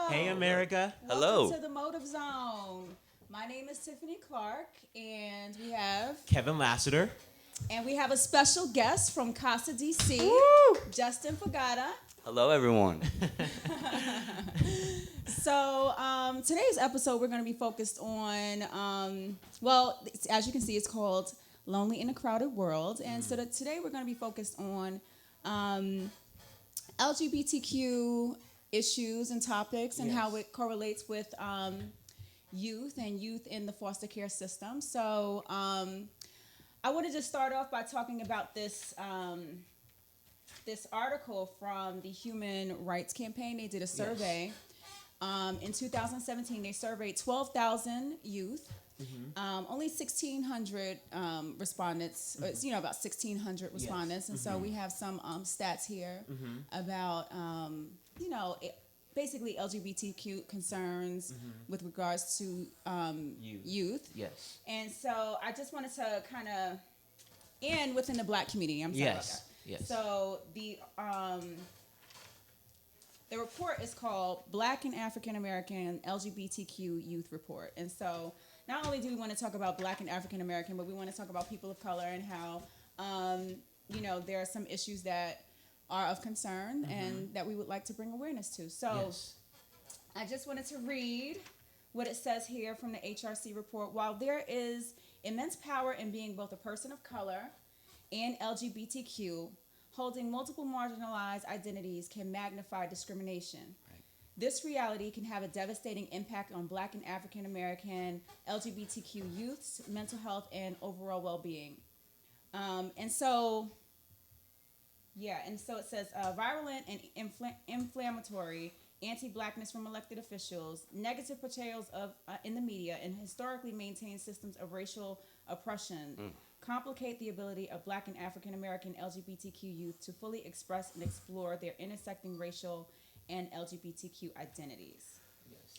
Hey, America. Welcome Hello. to the Motive Zone. My name is Tiffany Clark, and Kevin Lassiter. we have a special guest from Casa DC, Justin Fagata. Hello, everyone. Today's episode we're going to be focused on. As you can see, it's called "Lonely in a Crowded World," and today we're going to be focused on LGBTQ issues and topics and how it correlates with youth and youth in the foster care system. I want to just start off by talking about this article from the Human Rights Campaign. They did a survey. In 2017, they surveyed 12,000 youth. Only 1,600 respondents, about 1,600 respondents. And so we have some stats here about, basically LGBTQ concerns with regards to youth. Yes. And so I just wanted to kind of, and within the Black community, I'm sorry about that. Yes. So the report is called Black and African American LGBTQ Youth Report. And so not only do we want to talk about Black and African American, but we want to talk about people of color and how, there are some issues that are of concern and that we would like to bring awareness to. So I just wanted to read what it says here from the HRC report. While there is immense power in being both a person of color and LGBTQ, holding multiple marginalized identities can magnify discrimination. Right. This reality can have a devastating impact on Black and African American LGBTQ youth's mental health and overall well-being. And so it says virulent and inflammatory anti-Blackness from elected officials, negative portrayals of in the media, and historically maintained systems of racial oppression complicate the ability of Black and African American LGBTQ youth to fully express and explore their intersecting racial and LGBTQ identities. Yes.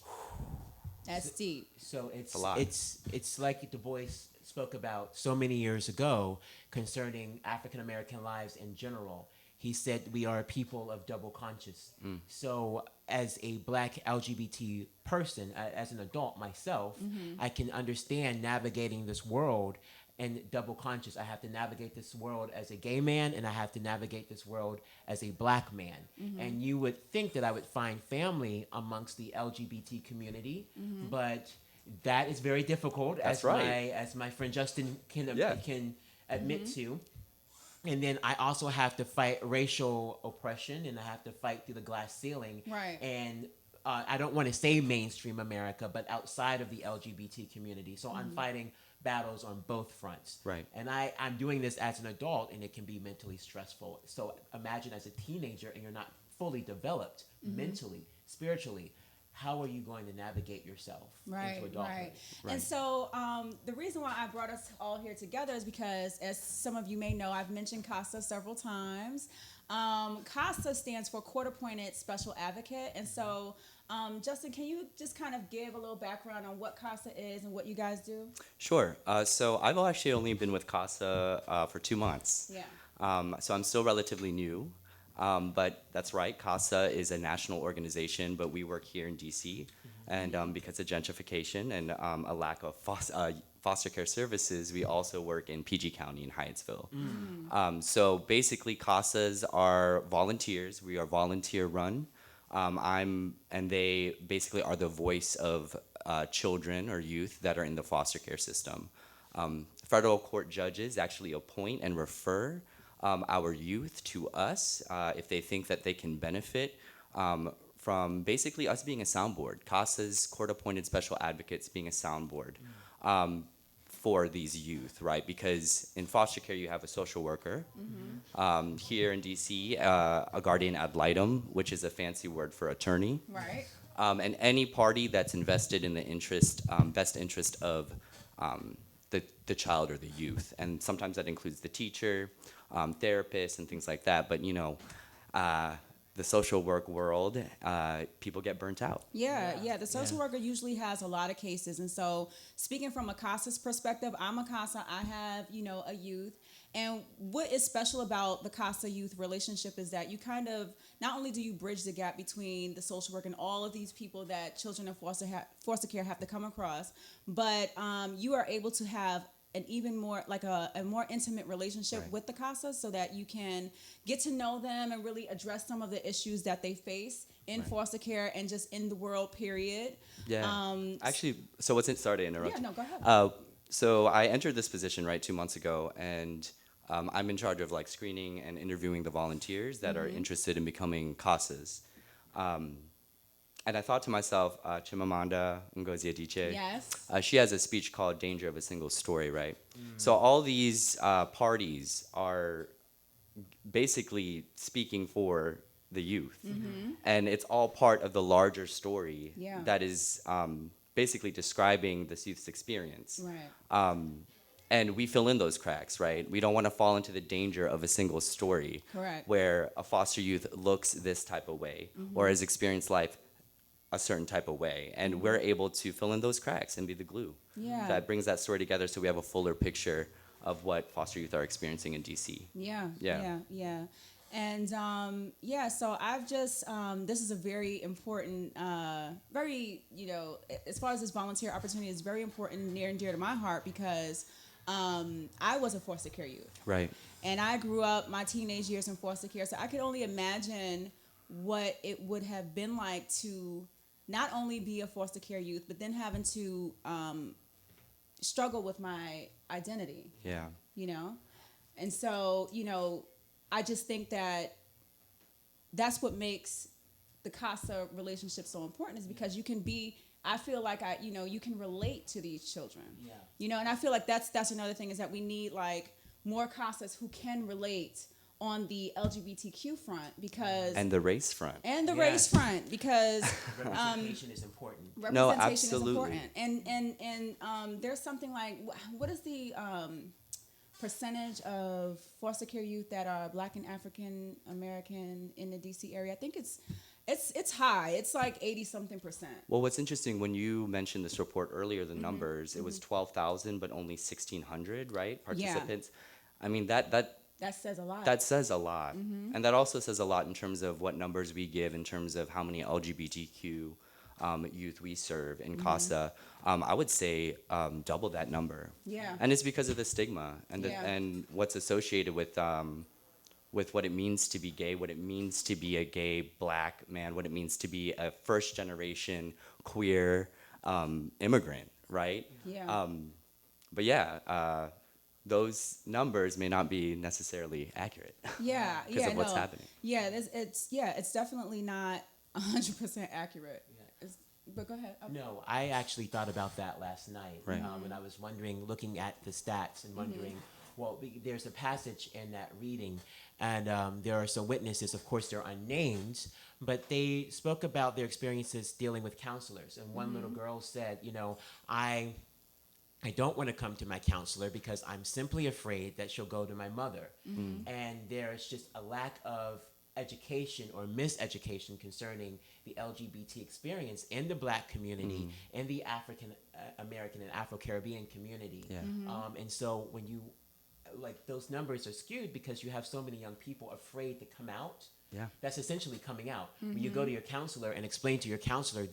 That's deep. So it's a lot. it's like Du Bois spoke about so many years ago concerning African American lives in general. He said we are a people of double conscious. So as a Black LGBT person, as an adult myself, I can understand navigating this world and double conscious. I have to navigate this world as a gay man, and I have to navigate this world as a Black man. And you would think that I would find family amongst the LGBT community, but that is very difficult. That's as right. as my friend Justin can Yeah. can admit to. And then I also have to fight racial oppression, and I have to fight through the glass ceiling. Right. And I don't want to say mainstream America, but outside of the LGBT community. So I'm fighting battles on both fronts. Right. And I'm doing this as an adult, and it can be mentally stressful. So imagine as a teenager, and you're not fully developed mentally, spiritually. How are you going to navigate yourself into adulthood? Right. Right. And so the reason why I brought us all here together is because, as some of you may know, I've mentioned CASA several times. CASA stands for Court Appointed Special Advocate. And so, Justin, can you just kind of give a little background on what CASA is and what you guys do? Sure. So I've actually only been with CASA for 2 months. Yeah. So I'm still relatively new. But that's right, CASA is a national organization, but we work here in DC. And because of gentrification and a lack of foster care services, we also work in PG County in Hyattsville. So basically, CASAs are volunteers. We are volunteer run. And they basically are the voice of children or youth that are in the foster care system. Federal court judges actually appoint and refer our youth to us if they think that they can benefit from basically us being a soundboard. CASA's court-appointed special advocates being a soundboard for these youth, right? Because in foster care, you have a social worker. Here in DC, a guardian ad litem, which is a fancy word for attorney. Right. And any party that's invested in the best interest of the child or the youth. And sometimes that includes the teacher, therapists, and things like that. But, the social work world, people get burnt out. Yeah. The social Yeah. worker usually has a lot of cases. And so, speaking from a CASA's perspective, I'm a CASA. I have, a youth. And what is special about the CASA youth relationship is that you kind of, not only do you bridge the gap between the social work and all of these people that children in foster care have to come across, but you are able to have an even more like a more intimate relationship Right. with the CASA so that you can get to know them and really address some of the issues that they face in Right. foster care and just in the world, period. Yeah. Actually, so what's it? Sorry to interrupt. Yeah, no, go ahead. So I entered this position right 2 months ago, and I'm in charge of like screening and interviewing the volunteers that are interested in becoming CASAs. And I thought to myself, Chimamanda Ngozi Adichie, Yes. she has a speech called "Danger of a Single Story," right? So all these parties are basically speaking for the youth, and it's all part of the larger story Yeah. that is basically describing this youth's experience. Right. And we fill in those cracks, right? We don't want to fall into the danger of a single story Correct. where a foster youth looks this type of way or has experienced life a certain type of way. And we're able to fill in those cracks and be the glue Yeah. that brings that story together so we have a fuller picture of what foster youth are experiencing in DC. Yeah. And so I've just this is a very important, very as far as this volunteer opportunity is very important, near and dear to my heart because I was a foster care youth, Right. and I grew up my teenage years in foster care, so I could only imagine what it would have been like to not only be a foster care youth, but then having to struggle with my identity. Yeah. And so, I just think that that's what makes the CASA relationship so important is because I feel like you can relate to these children. Yeah. And I feel like that's another thing is that we need like more CASAs who can relate on the LGBTQ front because And the race front. and the Yes. race front because Representation is important. No, representation absolutely. is important. And there's something like what is the percentage of foster care youth that are Black and African American in the DC area? I think it's high. It's like 80 something percent. Well, what's interesting, when you mentioned this report earlier, the numbers, it was 12,000, but only 1,600, right, participants? I mean, that That says a lot. that says a lot. And that also says a lot in terms of what numbers we give in terms of how many LGBTQ youth we serve in CASA. I would say double that number. Yeah. And it's because of the stigma and Yeah. and what's associated with what it means to be gay, what it means to be a gay Black man, what it means to be a first generation queer immigrant, right? Yeah. But yeah, those numbers may not be necessarily accurate. Yeah, because of what's happening. Yeah, it's definitely not 100% accurate. But go ahead. No, I actually thought about that last night. Right. And I was wondering, looking at the stats and wondering, well, there's a passage in that reading, and there are some witnesses, of course, they're unnamed, but they spoke about their experiences dealing with counselors. And one little girl said, I don't want to come to my counselor because I'm simply afraid that she'll go to my mother. And there's just a lack of education or miseducation concerning the LGBT experience in the Black community and the African American and Afro-Caribbean community. Yeah. And so when you, like, those numbers are skewed because you have so many young people afraid to come out. Yeah. That's essentially coming out. When you go to your counselor and explain to your counselor,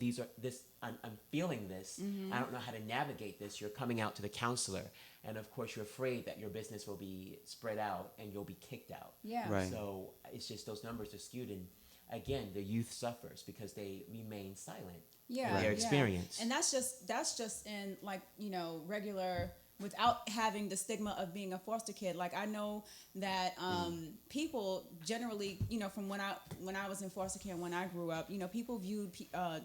I'm feeling this. I don't know how to navigate this. You're coming out to the counselor. And of course, you're afraid that your business will be spread out and you'll be kicked out. Yeah. Right. So it's just those numbers are skewed. And again, the youth suffers because they remain silent Yeah. in their yeah. experience. And that's just in like, regular without having the stigma of being a foster kid. Like I know that people generally, from when I was in foster care, when I grew up, people viewed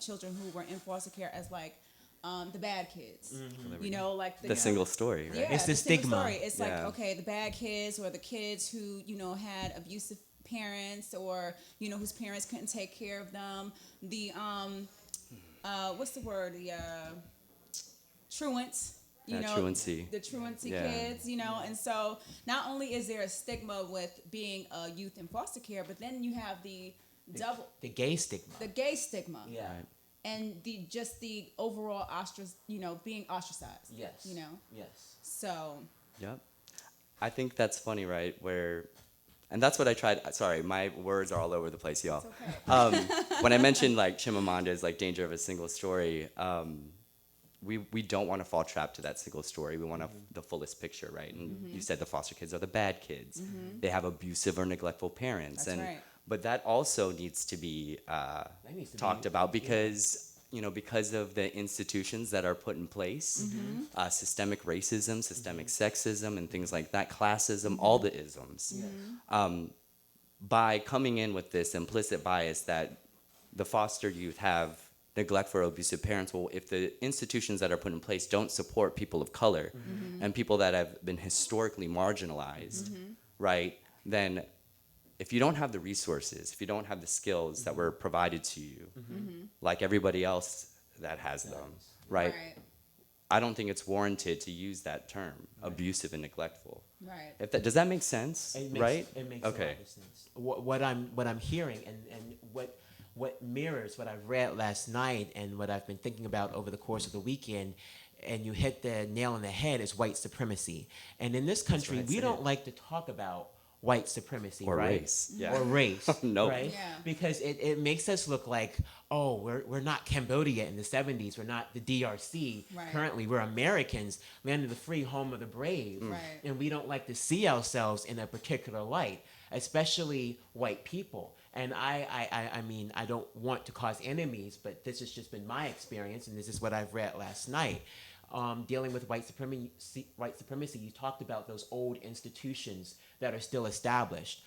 children who were in foster care as like the bad kids. Like The single story, right? Yeah, It's the single stigma. story. It's like, Yeah. okay, the bad kids or the kids who, had abusive parents or, whose parents couldn't take care of them. The, what's the word? The truants. Truancy. The truancy Yeah. kids, and so not only is there a stigma with being a youth in foster care, but then you have the double The gay stigma. the gay stigma. Yeah. Right. And the overall being ostracized. Yes. Yes. So Yep. I think that's funny, right? And that's what I tried. Sorry, my words are all over the place, y'all. it's okay. When I mentioned like Chimamanda's like danger of a single story, we don't want to fall trap to that single story. We want the fullest picture, right? And you said the foster kids are the bad kids. They have abusive or neglectful parents, That's right. but that also needs to be needs to talked be- about because. Because of the institutions that are put in place, systemic racism, systemic sexism, and things like that, classism, all the isms. By coming in with this implicit bias that the foster youth have neglectful or abusive parents, well, if the institutions that are put in place don't support people of color and people that have been historically marginalized, right, then if you don't have the resources, if you don't have the skills that were provided to you, like everybody else that has them, right, I don't think it's warranted to use that term, abusive and neglectful. Right. Does that make sense? It makes, right? It makes a lot of sense. What I'm hearing and what mirrors what I've read last night and what I've been thinking about over the course of the weekend, and you hit the nail on the head, is white supremacy. And in this country, right, we say don't it. like to talk about white supremacy, Or right? race, yeah. Or race, Nope. right? Yeah. Because it makes us look like, oh, we're not Cambodia in the 70s, we're not the DRC. Right. Currently, we're Americans, land of the free, home of the brave. Right. And we don't like to see ourselves in a particular light, especially white people. And I mean, I don't want to cause enemies, but this has just been my experience, and this is what I've read last night. Dealing with white supremacy, you talked about those old institutions that are still established.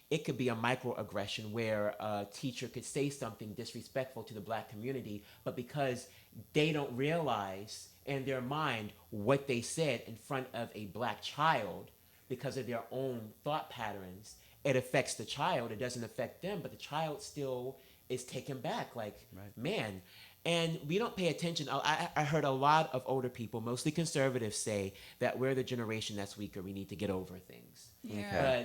It could be a microaggression where a teacher could say something disrespectful to the black community, but because they don't realize in their mind what they said in front of a black child, because of their own thought patterns, it affects the child. It doesn't affect them, but the child still is taken back, like, man. And we don't pay attention. I heard a lot of older people, mostly conservatives, say that we're the generation that's weaker. We need to get over things. Yeah.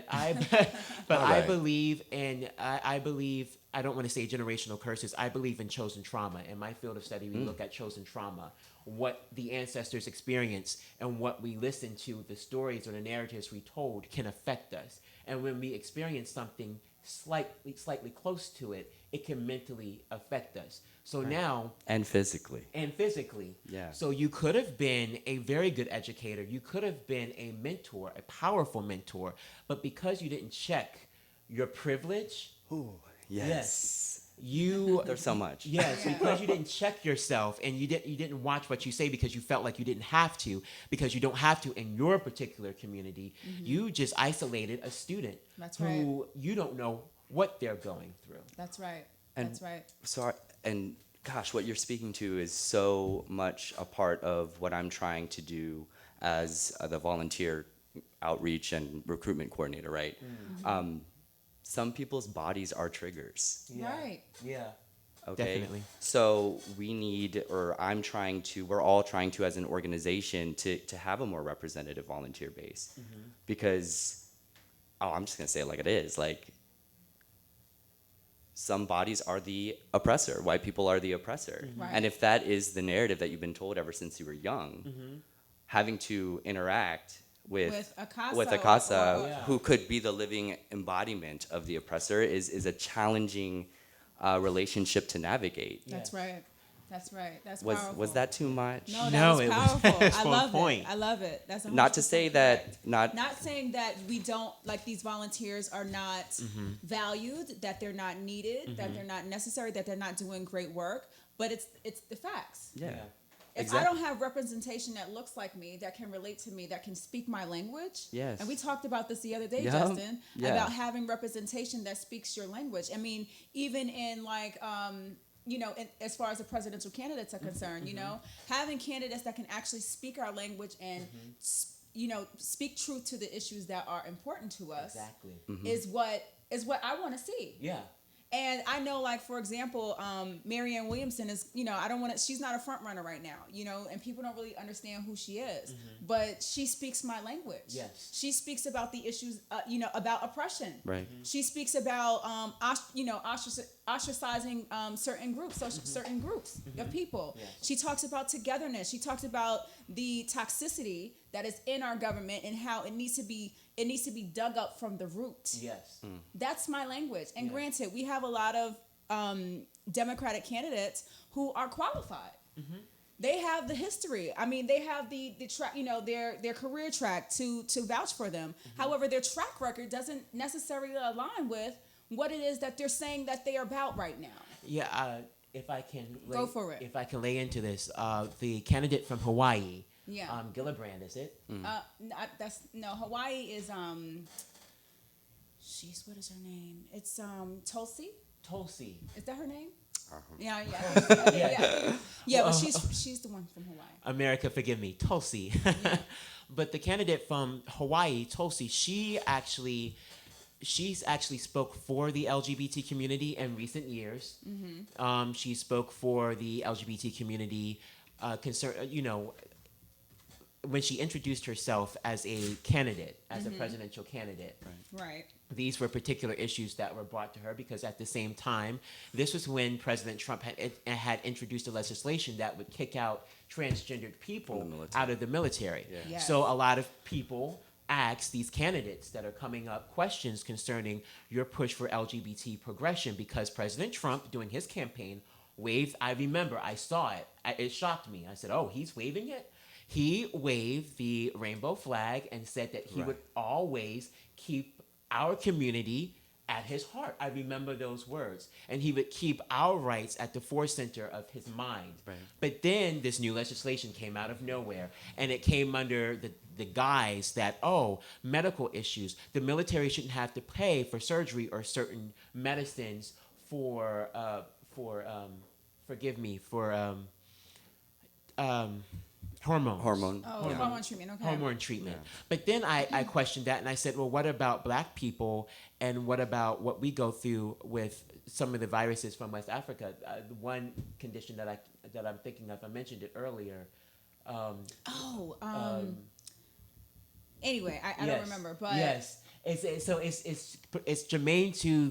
But I Alright. believe in, I believe, I don't want to say generational curses. I believe in chosen trauma. In my field of study, we look at chosen trauma, what the ancestors experienced and what we listen to, the stories or the narratives we told can affect us. And when we experience something slightly close to it, it can mentally affect us. So now, And physically. yeah. So you could have been a very good educator. You could have been a mentor, a powerful mentor, but because you didn't check your privilege, Yes. you There's so much. Yes, because you didn't check yourself and you didn't watch what you say because you felt like you didn't have to, because you don't have to in your particular community. You just isolated a student That's who you don't know what they're going through. That's right. And- That's right. Sorry, and gosh, what you're speaking to is so much a part of what I'm trying to do as the volunteer outreach and recruitment coordinator, right? Some people's bodies are triggers, Right. Yeah. okay? Definitely. So we need, or we're all trying to, as an organization, to have a more representative volunteer base. Because, I'm just gonna say it like it is, like, some bodies are the oppressor. White people are the oppressor. Right. And if that is the narrative that you've been told ever since you were young, having to interact with a casa, with a casa or- Yeah. who could be the living embodiment of the oppressor is a challenging relationship to navigate. That's right. That's right. That's Was powerful. was that too much? No, that No, was it was- powerful. it's I on love point. it. I love it. That's Not to 100% say correct. that Not saying that we don't, like, these volunteers are not valued, that they're not needed, that they're not necessary, that they're not doing great work, but it's the facts. yeah. If Exact- I don't have representation that looks like me, that can relate to me, that can speak my language, Yes. and we talked about this the other day, Yeah. Justin, Yeah. about having representation that speaks your language. I mean, even in like, as far as the presidential candidates are concerned, having candidates that can actually speak our language and, speak truth to the issues that are important to us Exactly. is what I want to see. Yeah. And I know, like, for example, Marianne Williamson is, I don't want to, she's not a front runner right now, and people don't really understand who she is. But she speaks my language. Yes. She speaks about the issues, about oppression. Right. She speaks about, ostracizing certain groups, certain groups of people. Yes. She talks about togetherness. She talks about the toxicity that is in our government and how it needs to be dug up from the root. Yes. That's my language. And Yeah. granted, we have a lot of Democratic candidates who are qualified. They have the history. I mean, they have the track, their career track to vouch for them. However, their track record doesn't necessarily align with what it is that they're saying that they are about right now. Yeah. If I can Go for it. If I can lay into this, the candidate from Hawaii, Yeah. Gillibrand, is it? Hawaii is what is her name? It's Tulsi. Tulsi. Is that her name? Uh-huh. Yeah, but she's the one from Hawaii. America, forgive me, Tulsi. But the candidate from Hawaii, Tulsi, she's actually spoke for the LGBT community in recent years. She spoke for the LGBT community, when she introduced herself as a candidate, as a presidential candidate. Right. These were particular issues that were brought to her because at the same time, this was when President Trump had introduced a legislation that would kick out transgendered people out of the military. Yeah. Yes. So a lot of people ask these candidates that are coming up questions concerning your push for LGBT progression because President Trump, during his campaign, waved, I remember, I saw it. It shocked me. I said, oh, he's waving it? He waved the rainbow flag and said that he would always keep our community at his heart. I remember those words. And he would keep our rights at the forecenter of his mind. Right. But then this new legislation came out of nowhere, and it came under the guise that, medical issues. The military shouldn't have to pay for surgery or certain medicines for hormones. Hormone. Oh, hormone treatment. Okay. Hormone treatment. Yeah. But then I questioned that and I said, well, what about black people and what about what we go through with some of the viruses from West Africa? The one condition that I'm thinking of, I mentioned it earlier. Anyway, I don't remember, but yes, it's germane to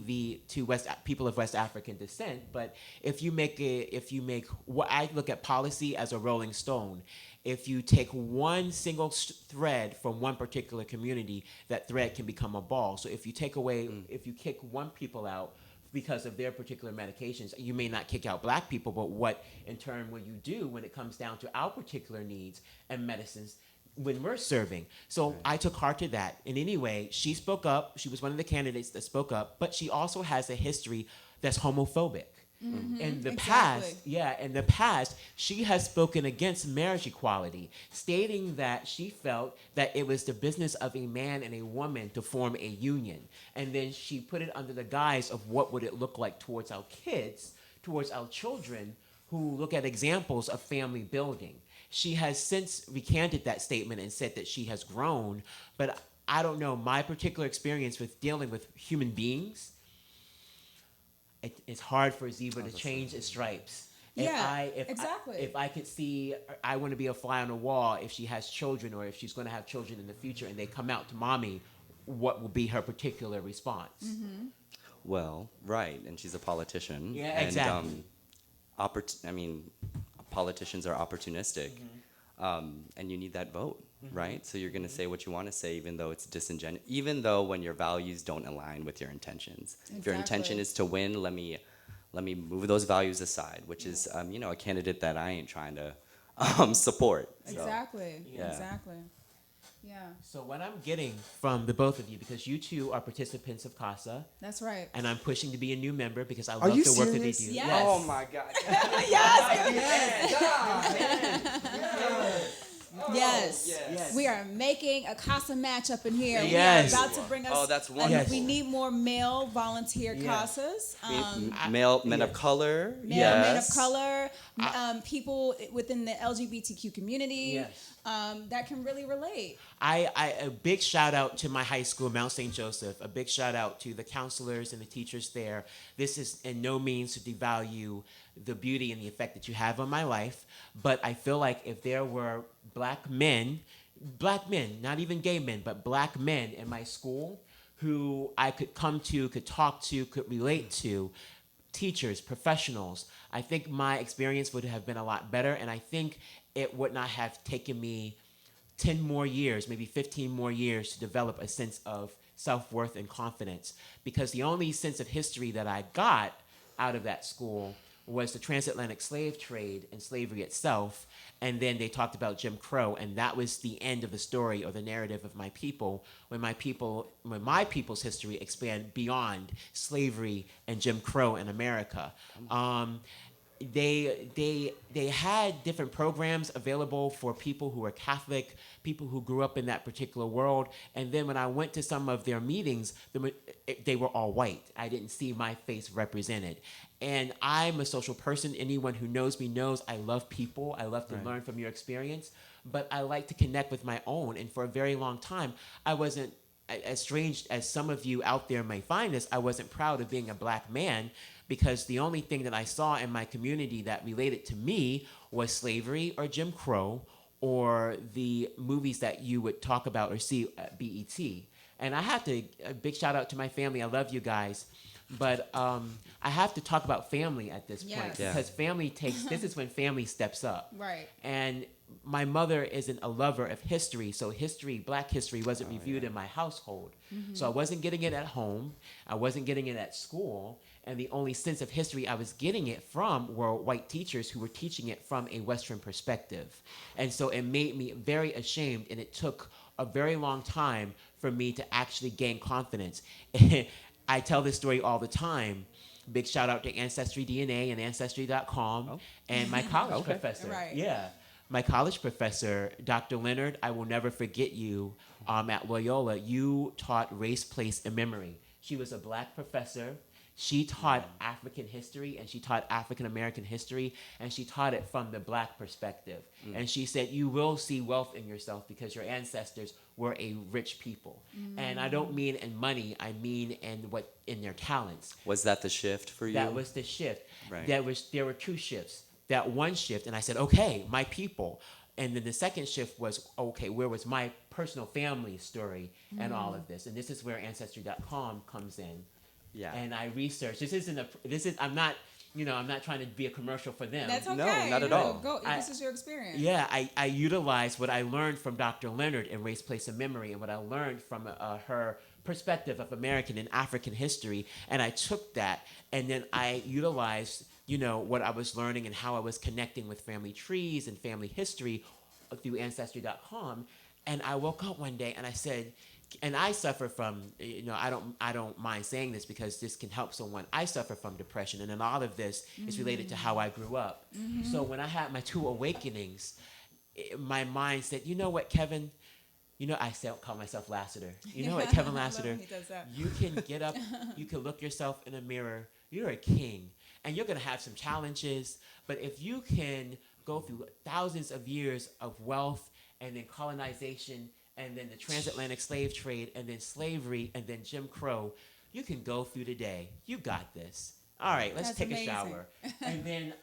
people of West African descent. But if you make what I look at policy as a rolling stone. If you take one single thread from one particular community, that thread can become a ball. So if you take away, if you kick one people out because of their particular medications, you may not kick out black people, but what in turn will you do when it comes down to our particular needs and medicines when we're serving? So I took heart to that. And anyway, she spoke up. She was one of the candidates that spoke up, but she also has a history that's homophobic. In the past, she has spoken against marriage equality, stating that she felt that it was the business of a man and a woman to form a union. And then she put it under the guise of what would it look like towards our kids, towards our children who look at examples of family building. She has since recanted that statement and said that she has grown, but I don't know, my particular experience with dealing with human beings, it's hard for a zebra to change its stripes. Exactly. If I could see, I want to be a fly on the wall if she has children or if she's going to have children in the future and they come out to mommy, what will be her particular response? Well, right, and she's a politician. Yeah, and, exactly. Politicians are opportunistic, and you need that vote, right? So you're going to say what you want to say, even though it's disingenuous, even though when your values don't align with your intentions. If your intention is to win, let me move those values aside, which is, a candidate that I ain't trying to support. So, Exactly. yeah. Exactly. Yeah. So what I'm getting from the both of you, because you two are participants of CASA, That's right. and I'm pushing to be a new member because I Are love you the work that they serious? do. Yes. Oh my God. Yes. Yes. Yes. We are making a CASA match up in here. Yes. We are about to bring us. Oh, that's and wonderful. we need more male volunteer Yes. CASAs. Male men of yes. color. Men of Yes. color, people within the LGBTQ community Yes. that can really relate. A big shout out to my high school, Mount St. Joseph. A big shout out to the counselors and the teachers there. This is in no means to devalue the beauty and the effect that you have on my life, but I feel like if there were black men, not even gay men, but black men in my school who I could come to, could talk to, could relate to, teachers, professionals, I think my experience would have been a lot better, and I think it would not have taken me 10 more years, maybe 15 more years to develop a sense of self-worth and confidence, because the only sense of history that I got out of that school was the transatlantic slave trade and slavery itself, and then they talked about Jim Crow, and that was the end of the story or the narrative of my people. When my people's history expand beyond slavery and Jim Crow in America. They had different programs available for people who were Catholic, people who grew up in that particular world. And then when I went to some of their meetings, they were all white. I didn't see my face represented. And I'm a social person. Anyone who knows me knows I love people. I love to learn from your experience. But I like to connect with my own. And for a very long time, I wasn't, as strange as some of you out there may find this, I wasn't proud of being a black man, because the only thing that I saw in my community that related to me was slavery or Jim Crow or the movies that you would talk about or see at BET. And I have to, a big shout out to my family. I love you guys. But I have to talk about family at this point, Yes. Yeah. because this is when family steps up. Right. And my mother isn't a lover of history, so black history wasn't reviewed in my household. So I wasn't getting it at home, I wasn't getting it at school, and the only sense of history I was getting it from were white teachers who were teaching it from a Western perspective. And so it made me very ashamed, and it took a very long time for me to actually gain confidence. I tell this story all the time. Big shout out to Ancestry DNA and Ancestry.com and my college professor. Right. Yeah. My college professor, Dr. Leonard, I will never forget you at Loyola. You taught race, place, and memory. She was a black professor. She taught African history, and she taught African American history, and she taught it from the black perspective. And she said, you will see wealth in yourself because your ancestors were a rich people. And I don't mean in money, I mean in their talents. Was that the shift for you? That was the shift. Right. There were two shifts. That one shift, and I said, okay, my people. And then the second shift was, okay, where was my personal family story and all of this? And this is where Ancestry.com comes in. Yeah. And I researched. I'm not trying to be a commercial for them. That's okay. No, not at all. Go. This is your experience. Yeah, I utilized what I learned from Dr. Leonard in Race, Place, and Memory, and what I learned from her perspective of American and African history, and I took that, and then I utilized, what I was learning and how I was connecting with family trees and family history through Ancestry.com, and I woke up one day and I said, and I suffer from, I don't mind saying this because this can help someone. I suffer from depression, and a lot of this is related to how I grew up. So when I had my two awakenings, my mind said, you know what, Kevin? I call myself Lassiter. You know what, Kevin I love Lassiter? when he does that. You can get up, you can look yourself in a mirror. You're a king, and you're going to have some challenges. But if you can go through thousands of years of wealth and then colonization and then the transatlantic slave trade and then slavery and then Jim Crow, you can go through the day. You got this. All right, let's That's take amazing. a shower. And then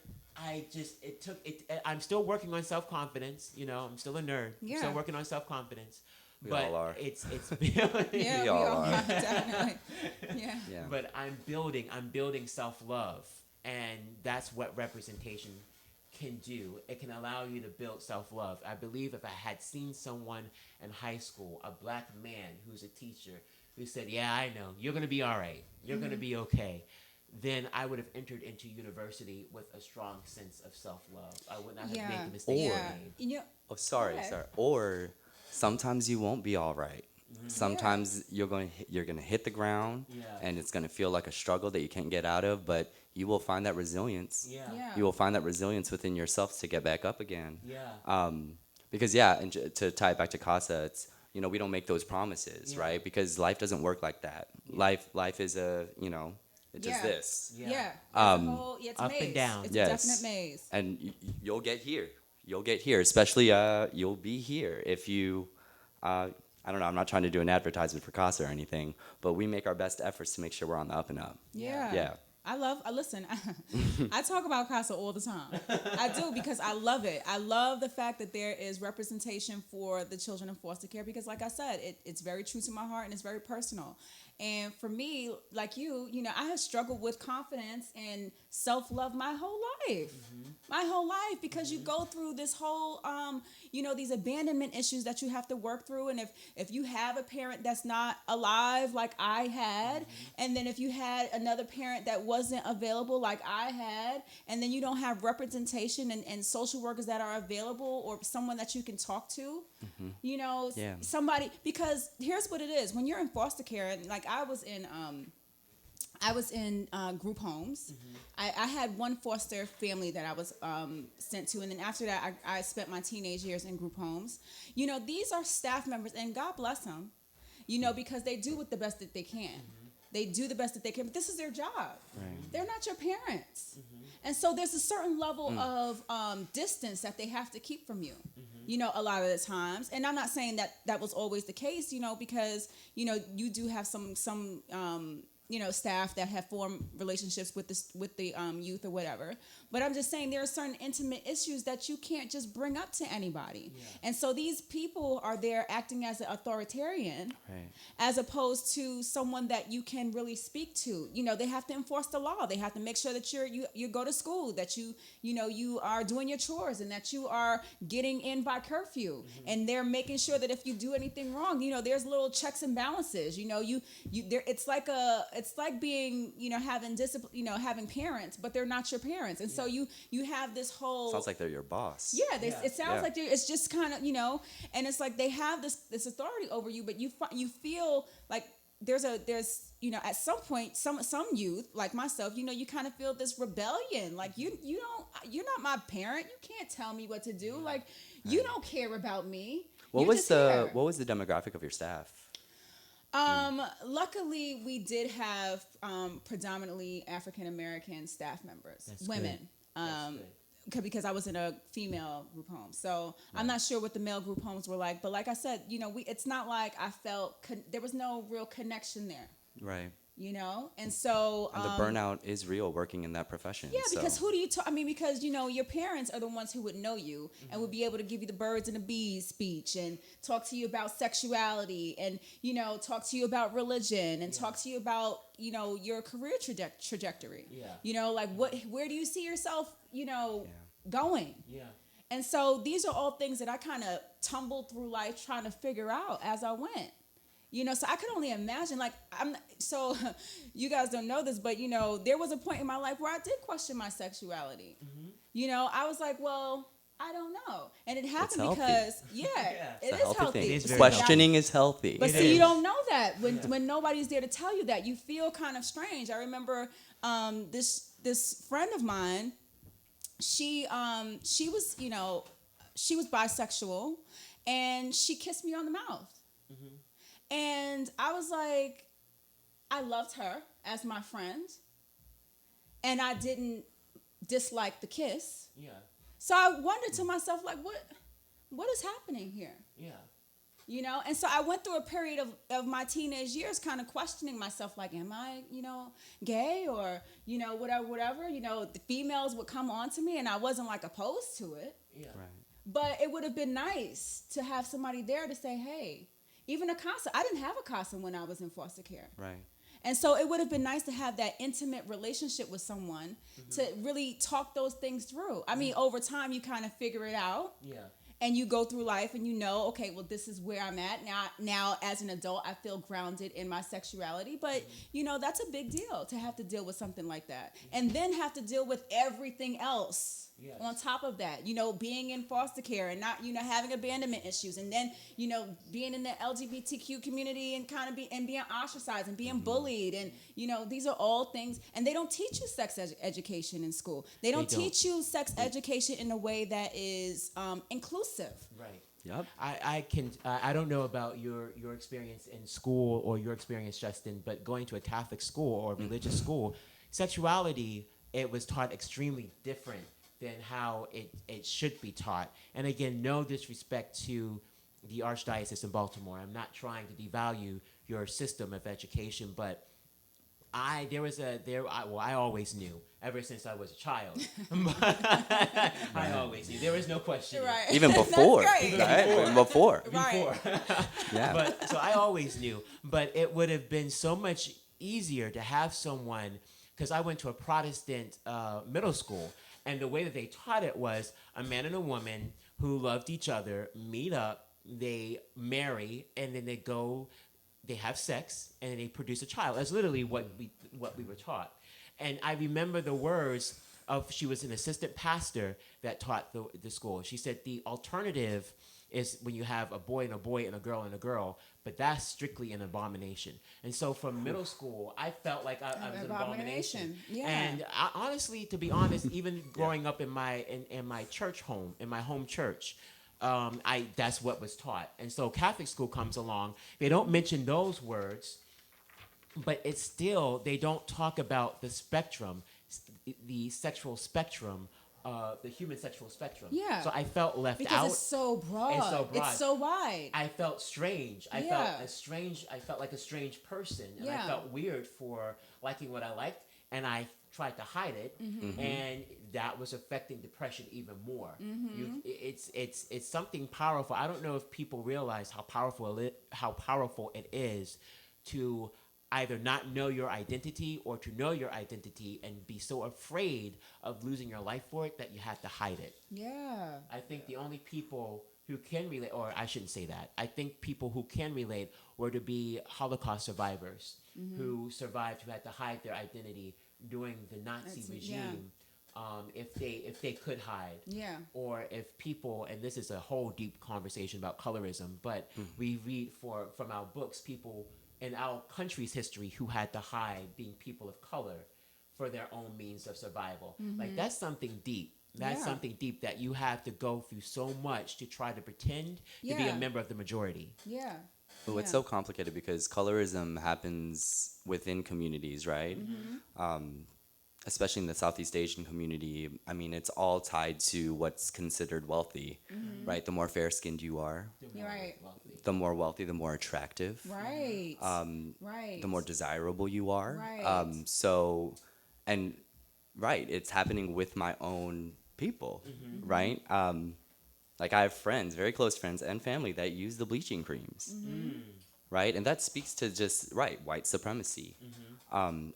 I'm still working on self-confidence. I'm still a nerd. Yeah. I'm still working on self-confidence. We But all are. it's Yeah, We we all all are. are. Definitely. Yeah. Yeah. But I'm building self-love, and that's what representation can do. It can allow you to build self-love. I believe if I had seen someone in high school, a black man who's a teacher, who said, yeah, I know, you're going to be all right, you're going to be okay, then I would have entered into university with a strong sense of self-love. I would not have made the mistake Or- I made. Oh, sorry. Okay. Or sometimes you won't be all right. Sometimes you're going to hit the ground, Yeah. and it's going to feel like a struggle that you can't get out of. But you will find that resilience. Yeah. Yeah. You will find that resilience within yourself to get back up again. Yeah. Because yeah, and to tie it back to Casa, it's we don't make those promises, Yeah. right? Because life doesn't work like that. Life is it's just Yeah. this. Yeah. Yeah. It's a Up and maze. down. It's Yes. a definite maze. And you'll get here. You'll get here. Especially you'll be here if you. I don't know. I'm not trying to do an advertisement for Casa or anything, but we make our best efforts to make sure we're on the up and up. Yeah. Yeah. I listen. I talk about CASA all the time. I do because I love it. I love the fact that there is representation for the children in foster care because, like I said, it's very true to my heart and it's very personal. And for me, like I have struggled with confidence and self-love my whole life. My whole life because you go through this whole, these abandonment issues that you have to work through. And if you have a parent that's not alive like I had, and then if you had another parent that wasn't available like I had, and then you don't have representation and social workers that are available or someone that you can talk to, Yeah. somebody, because here's what it is. When you're in foster care, and like I was in group homes. I had one foster family that I was sent to, and then after that, I spent my teenage years in group homes. These are staff members, and God bless them, because they do with the best that they can. They do the best that they can, but this is their job. Right. They're not your parents. And so there's a certain level of distance that they have to keep from you, a lot of the times. And I'm not saying that was always the case, because, you do have some staff that have formed relationships with the youth or whatever. But I'm just saying there are certain intimate issues that you can't just bring up to anybody. Yeah. And so these people are there acting as an authoritarian, Right. as opposed to someone that you can really speak to. They have to enforce the law. They have to make sure that you go to school, that you are doing your chores, and that you are getting in by curfew. And they're making sure that if you do anything wrong, there's little checks and balances. It's like being having discipline, having parents, but they're not your parents. And so you have this whole Sounds like they're your boss. yeah, it sounds Yeah. like it's just kind of and it's like they have this authority over you, but you feel like there's at some point some youth like myself, you kind of feel this rebellion, like you're not my parent, you can't tell me what to do, like you don't care about me. What was the demographic of your staff? Luckily, we did have predominantly African American staff members, That's women. good. That's good. Because I was in a female group home, so I'm not sure what the male group homes were like. But like I said, it's not like I felt there was no real connection there. Right. And so And the burnout is real working in that profession. yeah, because so. who do you talk? I mean, because your parents are the ones who would know you and would be able to give you the birds and the bees speech and talk to you about sexuality and talk to you about religion and talk to you about your career trajectory. Yeah. Like where do you see yourself going? Yeah. And so these are all things that I kind of tumbled through life trying to figure out as I went. So I could only imagine, so you guys don't know this, but, there was a point in my life where I did question my sexuality. I was like, well, I don't know. And it happened healthy. because, It's it a is healthy. It is very Questioning is healthy. But It see, is. you don't know that when nobody's there to tell you that. You feel kind of strange. I remember this friend of mine, she was, she was bisexual, and she kissed me on the mouth. And I was like, I loved her as my friend, and I didn't dislike the kiss. Yeah. So I wondered to myself, like, what is happening here? Yeah. And so I went through a period of my teenage years kind of questioning myself, like, am I, gay or, whatever. The females would come on to me, and I wasn't, like, opposed to it. Yeah. Right. But it would have been nice to have somebody there to say, hey, even a CASA. I didn't have a CASA when I was in foster care. Right. And so it would have been nice to have that intimate relationship with someone to really talk those things through. I mean, over time, you kind of figure it out. Yeah. And you go through life and okay, well, this is where I'm at. Now, as an adult, I feel grounded in my sexuality. But, that's a big deal to have to deal with something like that. And then have to deal with everything else. Yes. On top of that, being in foster care and not, having abandonment issues, and then, being in the LGBTQ community and kind of being ostracized and being bullied, and these are all things. And they don't teach you sex education in school. They don't teach you sex education in a way that is inclusive. Right. Yep. I don't know about your experience in school or your experience, Justin, but going to a Catholic school or a religious school, sexuality, it was taught extremely different than how it should be taught. And again, no disrespect to the Archdiocese in Baltimore. I'm not trying to devalue your system of education, but I always knew ever since I was a child. I always knew there was no question. Right. Even That's before, great. right? Even before. Right. Yeah. But so I always knew, but it would have been so much easier to have someone, because I went to a Protestant middle school, and the way that they taught it was a man and a woman who loved each other meet up, they marry, and then they have sex, and then they produce a child. That's literally what we were taught. And I remember the words of, she was an assistant pastor that taught the school. She said the alternative is when you have a boy and a boy and a girl, but that's strictly an abomination. And so from middle school, I felt like I was an abomination. Yeah. And honestly, to be honest, even growing up in my church home, in my home church, that's what was taught. And so Catholic school comes along. They don't mention those words, but it's still, they don't talk about the spectrum, the sexual spectrum, the human sexual spectrum. Yeah. So I felt left Because out. it's so broad. It's so broad. It's so wide. I felt strange. I Yeah. felt like a strange person. And I Yeah. felt weird for liking what I liked. And I tried to hide it. And that was affecting depression even more. It's something powerful. I don't know if people realize how powerful it is to either not know your identity or to know your identity and be so afraid of losing your life for it that you have to hide it. Yeah. I think the only people who can relate, or I shouldn't say that, I think people who can relate were to be Holocaust survivors who survived, who had to hide their identity during the Nazi regime. If they could hide, Yeah. or if people, and this is a whole deep conversation about colorism, but we read from our books people in our country's history who had to hide being people of color for their own means of survival. Like, that's something deep. That's Yeah. something deep that you have to go through so much to try to pretend to be a Yeah. member of the majority. Yeah. But it's so complicated because colorism happens within communities, right? Especially in the Southeast Asian community. I mean, it's all tied to what's considered wealthy, right? The more fair-skinned you are, You're right. the more wealthy, the more attractive, Right. Right. the more desirable you are. Right. Right, it's happening with my own people, right? Like I have friends, very close friends and family that use the bleaching creams, right? And that speaks to just, white supremacy.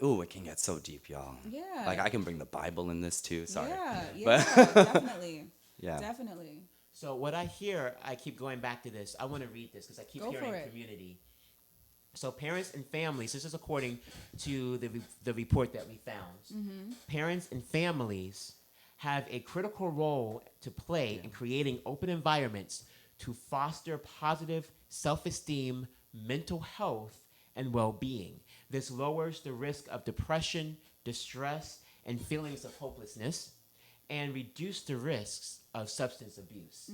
Ooh, it can get so deep, y'all. Yeah. Like I can bring the Bible in this too, sorry. Yeah. Yeah. But Definitely. yeah. Definitely. So what I hear, I keep going back to this. I want to read this because I keep Go hearing for it. community. So parents and families, this is according to the report that we found. Parents and families have a critical role to play in creating open environments to foster positive self-esteem, mental health, and well-being. This lowers the risk of depression, distress, and feelings of hopelessness, and reduce the risks of substance abuse.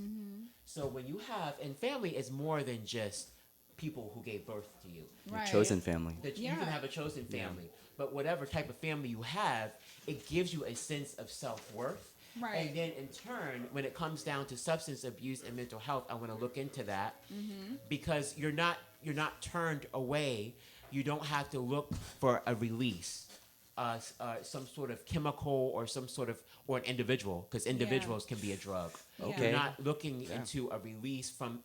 So when you have, and family is more than just people who gave birth to you. Right. Chosen family. That you Yeah. can have a chosen family, but whatever type of family you have, it gives you a sense of self-worth. Right. And then in turn, when it comes down to substance abuse and mental health, I want to look into that because you're not turned away. You don't have to look for a release, some sort of chemical or or an individual, because individuals can be a drug. Okay. You're not looking into a release from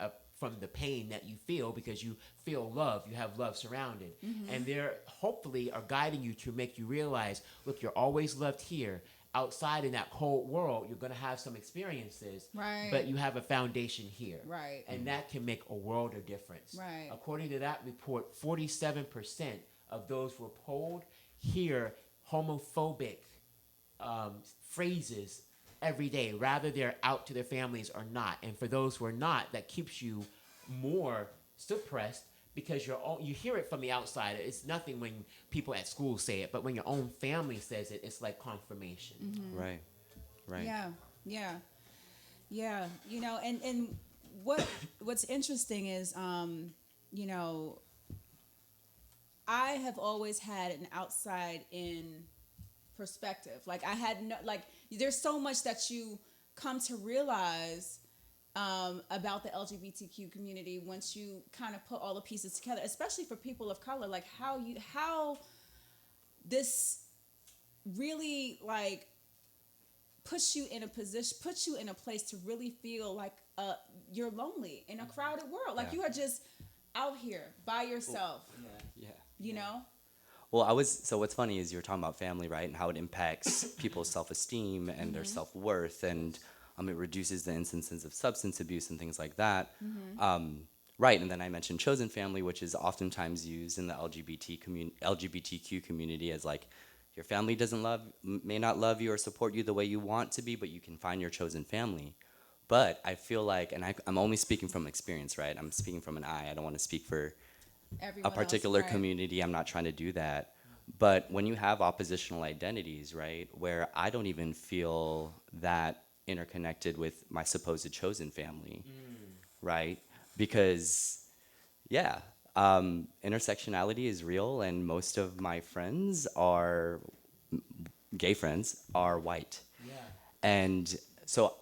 the pain that you feel because you feel love. You have love surrounded. And they're hopefully are guiding you to make you realize, look, you're always loved here. Outside in that cold world, you're going to have some experiences, Right. but you have a foundation here. Right. And that can make a world of difference. Right. According to that report, 47% of those who were polled hear homophobic phrases every day, rather they're out to their families or not. And for those who are not, that keeps you more suppressed because you hear it from the outside. It's nothing when people at school say it, but when your own family says it, it's like confirmation. Right. Yeah. Yeah. Yeah. You know, and what's interesting is, you know, I have always had an outside in perspective. Like I had no, like there's so much that you come to realize about the LGBTQ community once you kind of put all the pieces together, especially for people of color. Like how this really like puts you in a position, puts you in a place to really feel like you're lonely in a crowded world. Like you are just out here by yourself. Yeah. You know. Well, so what's funny is you're talking about family, right, and how it impacts people's self-esteem and their self-worth, and it reduces the instances of substance abuse and things like that. Right, and then I mentioned chosen family, which is oftentimes used in the LGBTQ community as like, your family may not love you or support you the way you want to be, but you can find your chosen family. But I feel like, and I'm only speaking from experience, right? I'm speaking from an I don't want to speak for Everyone a particular else, right. community. I'm not trying to do that. But when you have oppositional identities, right, where I don't even feel that interconnected with my supposed chosen family, right? Because, yeah, intersectionality is real, and most of my friends gay friends are white. Yeah. And so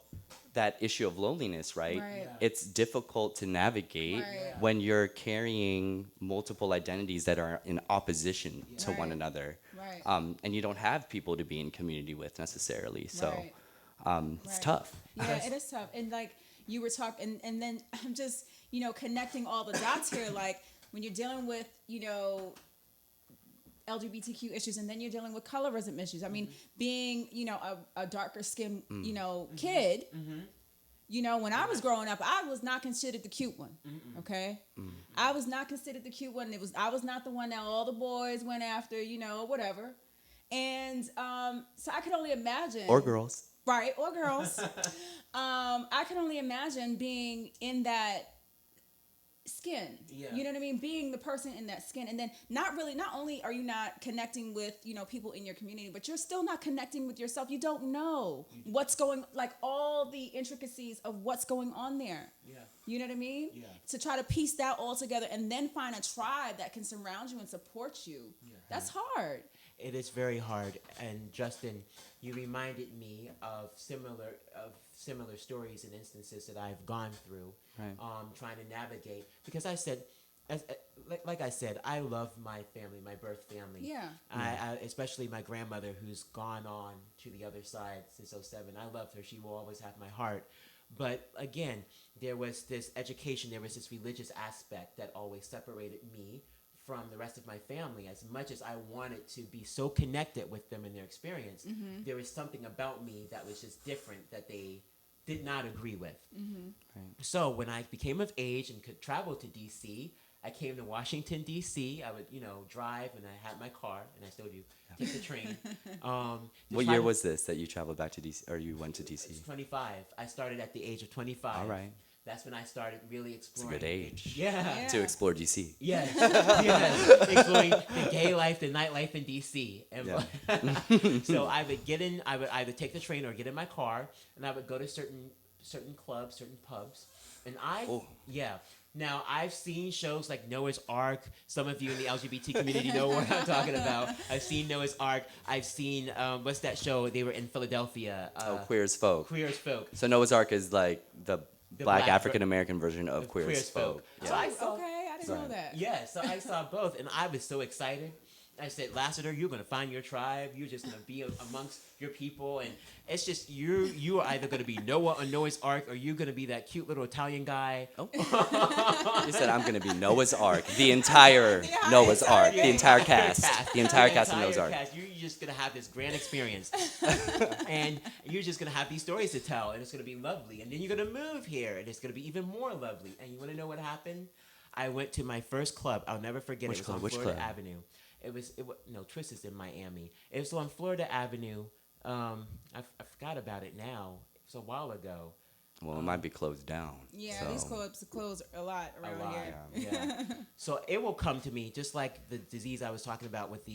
that issue of loneliness, right? Right. Yeah. It's difficult to navigate Right. when you're carrying multiple identities that are in opposition to one Right. another. Right. And you don't have people to be in community with necessarily. So Right. it's Right. tough. Yeah, it is tough. And like you were talking, and then I'm just, you know, connecting all the dots here. Like when you're dealing with, you know, LGBTQ issues, and then you're dealing with colorism issues. I mean, being, you know, a darker skinned, you know, kid, you know, when I was growing up, I was not considered the cute one. Okay. I was not considered the cute one. I was not the one that all the boys went after, you know, whatever. And so I could only imagine. Or girls. Right, or girls. I can only imagine being in that skin. Yeah. You know what I mean? Being the person in that skin. And then not only are you not connecting with, you know, people in your community, but you're still not connecting with yourself. You don't know what's going, like all the intricacies of what's going on there. Yeah. You know what I mean? Yeah. To try to piece that all together and then find a tribe that can surround you and support you. Yeah. That's hard. It is very hard. And Justin, you reminded me of similar stories and instances that I've gone through, Right. Trying to navigate. Because I said, like I said, I love my family, my birth family. Yeah. I especially my grandmother, who's gone on to the other side since '07. I loved her. She will always have my heart. But again, there was this education, there was this religious aspect that always separated me from the rest of my family. As much as I wanted to be so connected with them and their experience, there was something about me that was just different that they did not agree with. Right. So when I became of age and could travel to D.C., I came to Washington, D.C. I would, you know, drive, and I had my car, and I still do, take the train. What year was this that you traveled back to DC, or you went to DC? It's 25. I started at the age of 25. All right. That's when I started really It's a exploring. good age. Yeah. To explore DC. Yes. Yes. Exploring the gay life, the nightlife in DC. And Yeah. so I would either take the train or get in my car, and I would go to certain clubs, certain pubs. And yeah. Now, I've seen shows like Noah's Ark. Some of you in the LGBT community know what I'm talking about. I've seen Noah's Ark. I've seen, what's that show? They were in Philadelphia. Queer as Folk. Queer as Folk. So Noah's Ark is like the black black African American version of Queer as Folk. So I saw, Okay, I didn't know that. yeah, so I saw both, and I was so excited. I said, Lassiter, you're going to find your tribe. You're just going to be amongst your people. And it's just, you are either going to be Noah on Noah's Ark, or you're going to be that cute little Italian guy. Oh. You said I'm going to be Noah's Ark. The entire Noah's Ark. The entire cast. The entire cast of Noah's Ark. You're just going to have this grand experience. And you're just going to have these stories to tell, and it's going to be lovely. And then you're going to move here, and it's going to be even more lovely. And you want to know what happened? I went to my first club. I'll never forget it. It was on Florida Avenue. It was no, Twist is in Miami. It was on Florida Avenue. I forgot about it now. It was a while ago. Well, it might be closed down. Yeah, so. these clubs close a lot around here. Yeah. So it will come to me just like the disease I was talking about with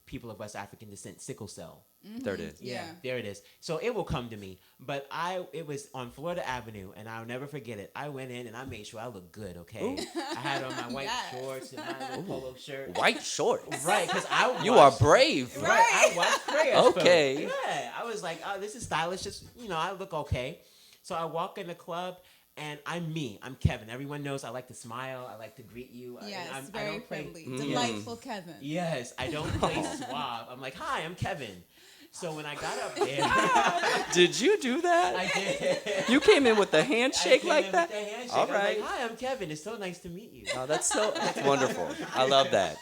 people of West African descent, sickle cell. There it is. Yeah. There it is. So it will come to me. But it was on Florida Avenue, and I'll never forget it. I went in and I made sure I looked good. Okay, I had on my white Yes. shorts and my little polo shirt. White shorts. Right, because You are brave. Right, I watched prayers. Okay. Yeah, I was like, oh, this is stylish. Just I look okay. So I walk in the club. And I'm me. I'm Kevin. Everyone knows I like to smile. I like to greet you. Yes, I very don't play, friendly. Delightful Kevin. Yes, I don't play suave. I'm like, hi, I'm Kevin. So when I got up there, Did you do that? I did. You came in with the I handshake came like in that? with the handshake. All I was right. like, hi, I'm Kevin. It's so nice to meet you. Oh, that's wonderful. I love that.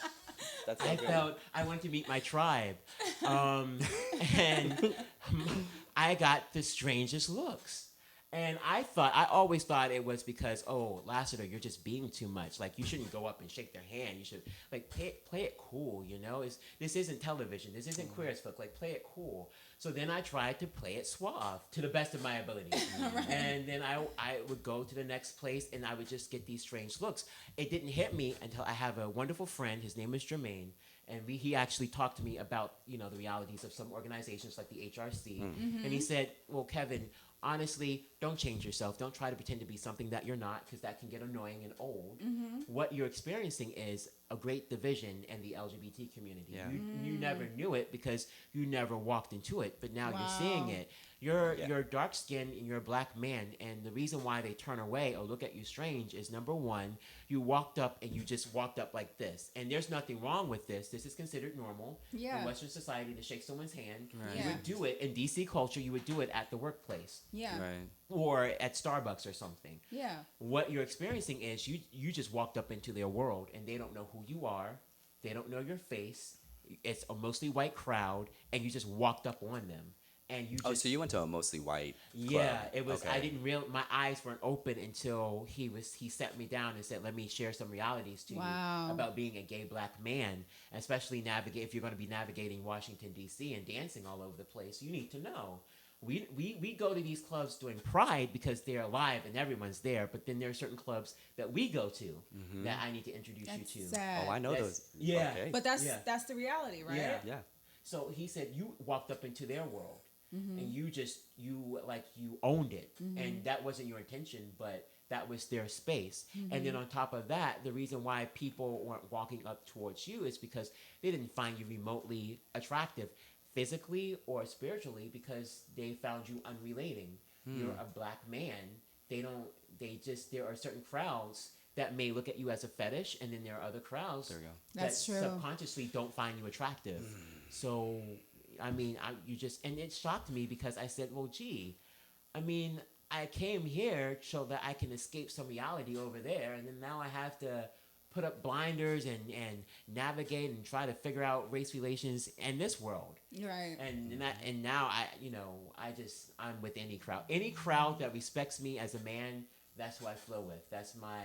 That's so I good. felt I wanted to meet my tribe, and I got the strangest looks. And I always thought it was because, oh, Lassiter, you're just being too much. Like, you shouldn't go up and shake their hand. You should, like, play it cool, This isn't television. This isn't Queer as Folk. Like, play it cool. So then I tried to play it suave to the best of my ability. Right. And then I would go to the next place, and I would just get these strange looks. It didn't hit me until I have a wonderful friend. His name is Jermaine. And he actually talked to me about, the realities of some organizations like the HRC. And he said, well, Kevin, honestly, don't change yourself. Don't try to pretend to be something that you're not, because that can get annoying and old. What you're experiencing is a great division in the LGBT community. Yeah. You never knew it because you never walked into it, but now Wow. you're seeing it. You're dark skinned and you're a black man, and the reason why they turn away or look at you strange is, number one, you walked up and you just walked up like this, and there's nothing wrong with this. This is considered normal Yeah. in Western society to shake someone's hand. Right. You Yeah. would do it in DC culture. You would do it at the workplace Yeah. Right. or at Starbucks or something. Yeah. What you're experiencing is you just walked up into their world, and they don't know who you are. They don't know your face. It's a mostly white crowd, and you just walked up on them. And you just, Oh, so you went to a mostly white club. yeah, it was. Okay. I didn't my eyes weren't open until he sat me down and said, "Let me share some realities to Wow. you about being a gay black man, especially if you're going to be navigating Washington D.C. and dancing all over the place. You need to know. We go to these clubs during Pride because they're alive and everyone's there, but then there are certain clubs that we go to that I need to introduce That's you to. sad. Oh, I know That's- those. yeah. Okay. But that's Yeah. that's the reality, right? Yeah. Yeah. So he said you walked up into their world and you owned it, and that wasn't your intention, but that was their space. And then on top of that, the reason why people weren't walking up towards you is because they didn't find you remotely attractive, physically or spiritually, because they found you unrelating. You're a black man. There are certain crowds that may look at you as a fetish, and then there are other crowds There we go. That's that true. subconsciously don't find you attractive. So, I mean, and it shocked me because I said, well, gee, I mean, I came here so that I can escape some reality over there, and then now I have to put up blinders and navigate and try to figure out race relations in this world. Right. And now I'm with any crowd that respects me as a man. That's who I flow with. That's my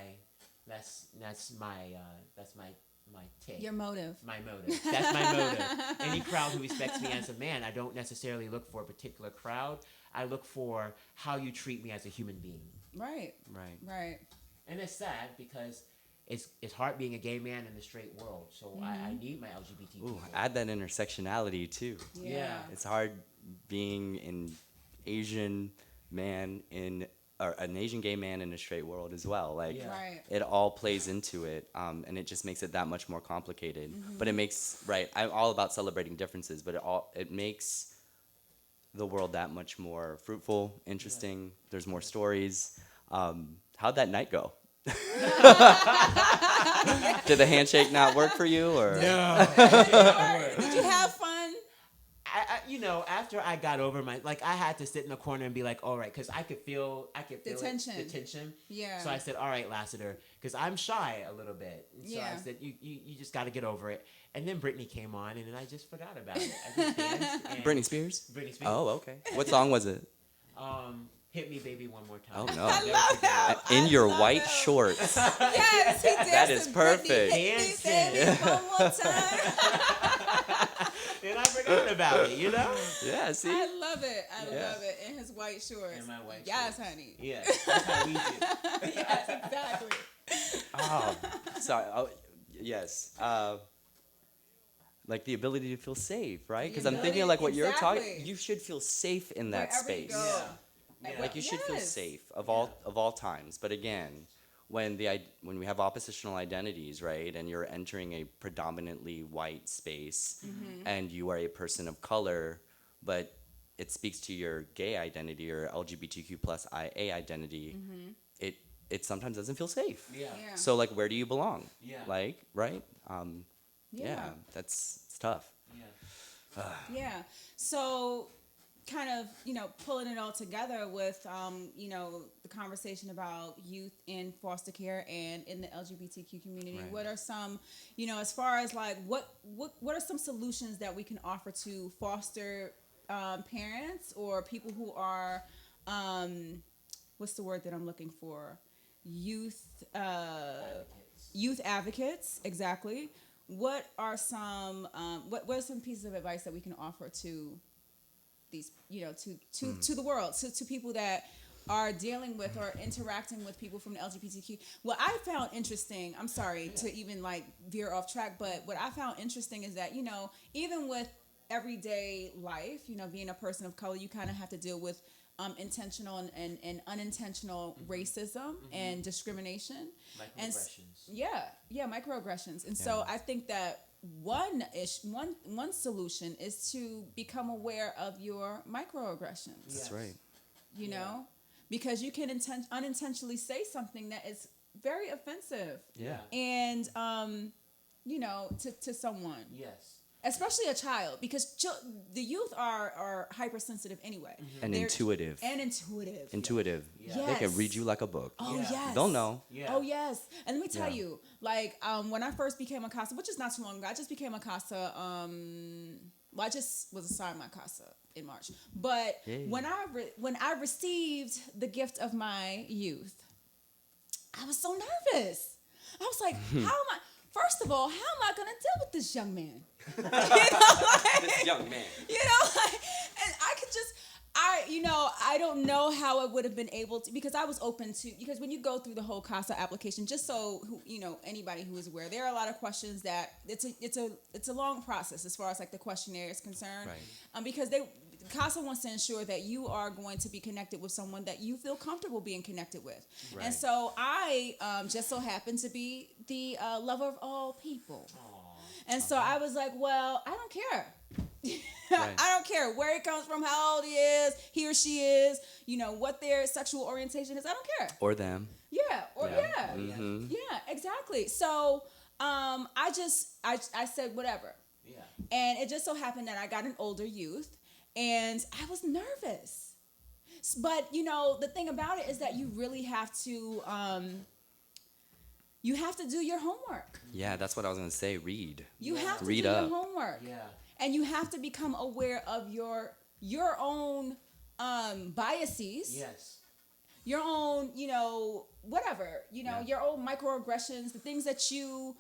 take. Your motive. My motive. That's my motive. Any crowd who respects me as a man, I don't necessarily look for a particular crowd. I look for how you treat me as a human being. Right. Right. Right. And it's sad because it's hard being a gay man in the straight world. So I need my LGBT Ooh, people. add that intersectionality too. Yeah. It's hard being an Asian man or an Asian gay man in a straight world as well. Like, Yeah. Right. it all plays into it, and it just makes it that much more complicated. But it makes I'm all about celebrating differences, but it makes the world that much more fruitful, interesting. There's more stories. How'd that night go? Did the handshake not work for you, or? Did you have fun? After I got over I had to sit in the corner and be like, all right, because I could feel The tension. the tension. Yeah. So I said, all right, Lassiter, because I'm shy a little bit. And so I Yeah. said, you just got to get over it. And then Britney came on, and then I just forgot about it. I just danced. And Britney Spears? Britney Spears. Oh, okay. What song was it? Hit me, baby, one more time. Oh, no. I love that. In I your love white it. shorts. Yes, he did. That is perfect. Hit me, baby, one more time. And I forgot about it, Yeah, see? I love it. I Yeah. love it. In his white shorts. In my white yes, shorts. honey. Yes, that's how we do. Yes, exactly. Oh, Oh, sorry. Oh, yes. Like the ability to feel safe, right? Because I'm thinking like what you're talking. Exactly. You should feel safe in that Wherever you space. go. Yeah. Like you should feel Yes. safe of all times. But again, when we have oppositional identities, right, and you're entering a predominantly white space, and you are a person of color, but it speaks to your gay identity or LGBTQ plus IA identity, it sometimes doesn't feel safe. Yeah. Yeah. So like, where do you belong? Yeah. Like, right? Yeah, Yeah. it's tough. Yeah. Yeah. So, kind of, pulling it all together with, the conversation about youth in foster care and in the LGBTQ community. Right. What are some, as far as like, what are some solutions that we can offer to foster parents or people who are, what's the word that I'm looking for? Youth advocates, exactly. What are some what are some pieces of advice that we can offer to these to the world, to people that are dealing with or interacting with people from the LGBTQ? What I found interesting, I'm sorry to even like veer off track, but what I found interesting is that even with everyday life, being a person of color, you kind of have to deal with intentional and unintentional racism and discrimination. And microaggressions. And so I think that one solution is to become aware of your microaggressions. Yes. That's right. You know, because you can unintentionally say something that is very offensive. Yeah. And to someone. Yes. Especially a child, because the youth are hypersensitive anyway. And They're- intuitive. And intuitive. Intuitive. Yeah. They can Yes. read you like a book. Oh, Yeah. yes. They'll know. Yeah. Oh, yes. And let me tell Yeah. you, like, when I first became a CASA, which is not too long ago, I just became a CASA, I just was assigned my CASA in March. But Yay. when I received the gift of my youth, I was so nervous. I was like, first of all, how am I going to deal with this young man? This young man. And I don't know how I would have been able to, because I was open to, because when you go through the whole CASA application, just so anybody who is aware, there are a lot of questions that it's a long process as far as like the questionnaire is concerned. Right. Because CASA wants to ensure that you are going to be connected with someone that you feel comfortable being connected with. Right. And so I just so happened to be the lover of all people. And so I was like, well, I don't care. Right. I don't care where he comes from, how old he or she is, what their sexual orientation is. I don't care. Or them. Yeah. Mm-hmm. Yeah, exactly. So I said whatever. Yeah. And it just so happened that I got an older youth and I was nervous. But, the thing about it is that you really have to do your homework. Yeah, that's what I was going to say. Read. You have to Read do up. your homework. Yeah. And you have to become aware of your own biases. Yes. Your own, whatever, Yeah. your own microaggressions, the things that you,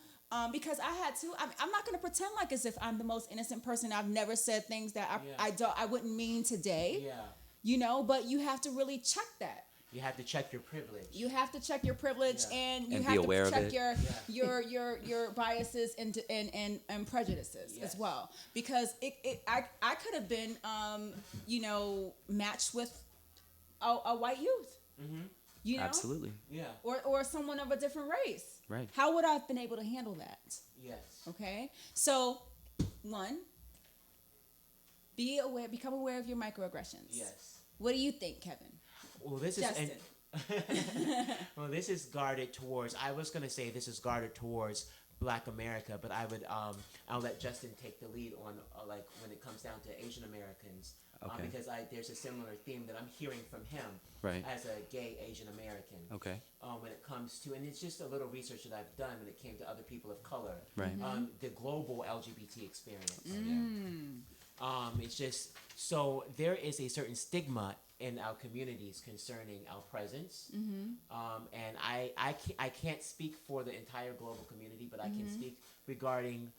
because I had to, I'm not going to pretend like as if I'm the most innocent person. I've never said things that I wouldn't mean today, Yeah. But you have to really check that. You have to check your privilege. You have to check your privilege Yeah. and you And have be to aware of check it. your biases and prejudices Yes. as well. Because I could have been, matched with a white youth. Mm-hmm. Absolutely. Yeah. Or someone of a different race. Right. How would I have been able to handle that? Yes. Okay. So, one, become aware of your microaggressions. Yes. What do you think, Kevin? Well, this Justin. well, this is guarded towards. I was gonna say this is guarded towards Black America, but I'll let Justin take the lead on like when it comes down to Asian Americans, Okay. because there's a similar theme that I'm hearing from him Right. as a gay Asian American. Okay. When it comes to, and it's just a little research that I've done when it came to other people of color, Right. the global LGBT experience. Yeah. It's just so there is a certain stigma in our communities concerning our presence, and I can't speak for the entire global community, but I can speak regarding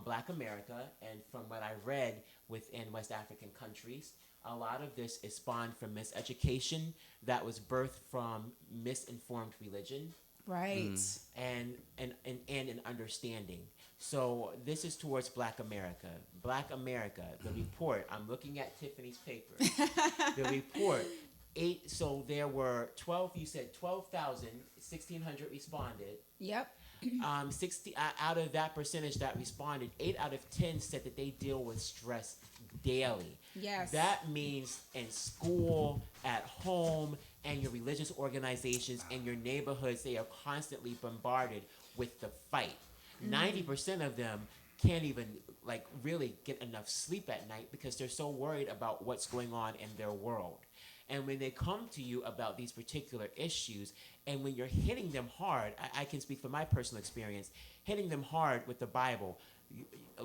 Black America, and from what I read within West African countries, a lot of this is spawned from miseducation that was birthed from misinformed religion. Right. and an understanding. So this is towards Black America. Black America, the report. I'm looking at Tiffany's paper. The report. So there were 12. You said 12,000, 1,600 responded. Yep. 60 out of that percentage that responded, 8 out of 10 said that they deal with stress daily. Yes. That means in school, at home, and your religious organizations and your neighborhoods, they are constantly bombarded with the fight. 90% of them can't even like really get enough sleep at night because they're so worried about what's going on in their world. And when they come to you about these particular issues, and when you're hitting them hard, I can speak from my personal experience, hitting them hard with the Bible,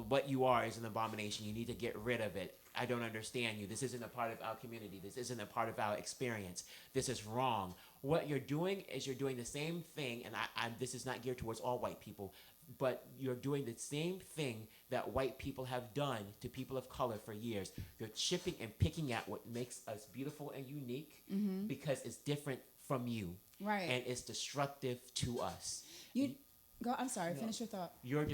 what you are is an abomination. You need to get rid of it. I don't understand you. This isn't a part of our community. This isn't a part of our experience. This is wrong. What you're doing is you're doing the same thing, and this is not geared towards all white people, but you're doing the same thing that white people have done to people of color for years. You're chipping and picking at what makes us beautiful and unique because it's different from you. Right. And it's destructive to us. I'm sorry, finish your thought. You're